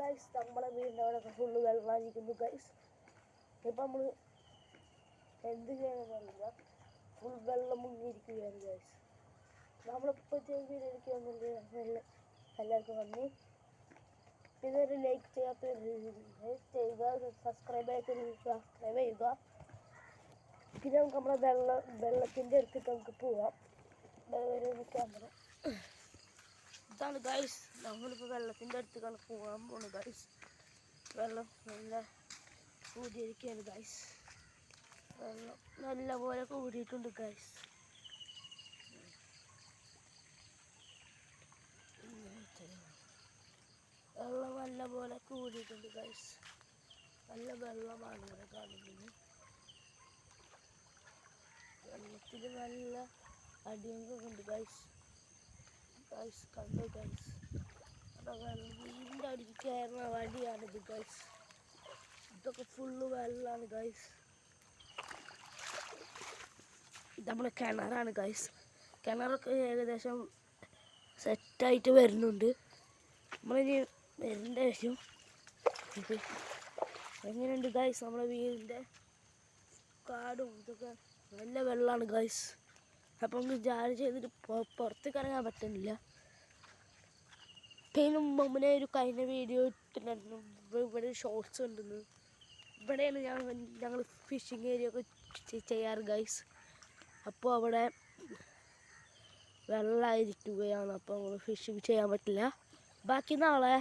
Guys നമ്മളെ വീടിൻ്റെ അവിടെ ഫുള്ള് വെള്ളമായിരിക്കുന്നു ഗൈസ്. ഇപ്പം നമ്മൾ എന്ത് ചെയ്യണമെന്നറിയില്ല, ഫുൾ വെള്ളം മുങ്ങിയിരിക്കുകയാണ് ഗൈസ്. നമ്മളിപ്പോൾ വീഡിയോ എടുക്കുകയെന്നുണ്ടെങ്കിൽ എല്ലാവർക്കും നന്ദി. ഇതൊരു ലൈക്ക് ചെയ്യാത്ത ചെയ്യുക, സബ്സ്ക്രൈബ് ചെയ്യുക. പിന്നെ നമുക്ക് നമ്മുടെ വെള്ളത്തിൻ്റെ അടുത്തേക്ക് നമുക്ക് പോവാം. ക്യാമറ ഇതാണ് ഗൈസ്, നമ്മളിപ്പോൾ വെള്ളത്തിൻ്റെ അടുത്തേക്കാണ് പോകാൻ പോകുന്നത് ഗൈസ്. വെള്ളം നല്ല കൂടിയിരിക്കുകയാണ് ഗൈസ്. വെള്ളം നല്ല പോലെ കൂടിയിട്ടുണ്ട് ഗൈസ്. വെള്ളം നല്ല പോലെ കൂടിയിട്ടുണ്ട് ഗൈസ്. നല്ല വെള്ളമാണ് ഇവിടെ കാണുന്നത്. വെള്ളത്തിൽ നല്ല അടിയൊക്കെ ഉണ്ട് ഗൈസ്. ഗൈസ് കണ്ടു ഗൈസ്, വീടിൻ്റെ അടിക്ക് കയറുന്ന വഴിയാണിത് ഗൈസ്. ഇതൊക്കെ ഫുള്ള് വെള്ളമാണ് ഗൈസ്. ഇത് നമ്മുടെ കിണറാണ് ഗൈസ്. കിണറൊക്കെ ഏകദേശം സെറ്റായിട്ട് വരുന്നുണ്ട്. നമ്മളിനി വരുന്ന ശേഷം ഇത് എങ്ങനെയുണ്ട് ഗൈസ്, നമ്മുടെ വീടിൻ്റെ കാടും ഇതൊക്കെ നല്ല വെള്ളമാണ് ഗൈസ്. അപ്പം നമുക്ക് ജാലി ചെയ്തിട്ട് പുറത്തേക്ക് ഇറങ്ങാൻ പറ്റുന്നില്ല. പിന്നെ മുമ്പേ ഒരു കഴിഞ്ഞ വീഡിയോ ഇട്ടിട്ടുണ്ടായിരുന്നു, ഇവിടെ ഷോർട്സ് ഉണ്ടെന്ന്. ഇവിടെയാണ് ഞങ്ങൾ ഫിഷിങ് ഏരിയ ഒക്കെ ചെയ്യാറ് ഗൈസ്. അപ്പോൾ അവിടെ വെള്ളമായിരിക്കുകയാണ്, അപ്പോൾ നമ്മൾ ഫിഷിങ് ചെയ്യാൻ പറ്റില്ല. ബാക്കി നാളെ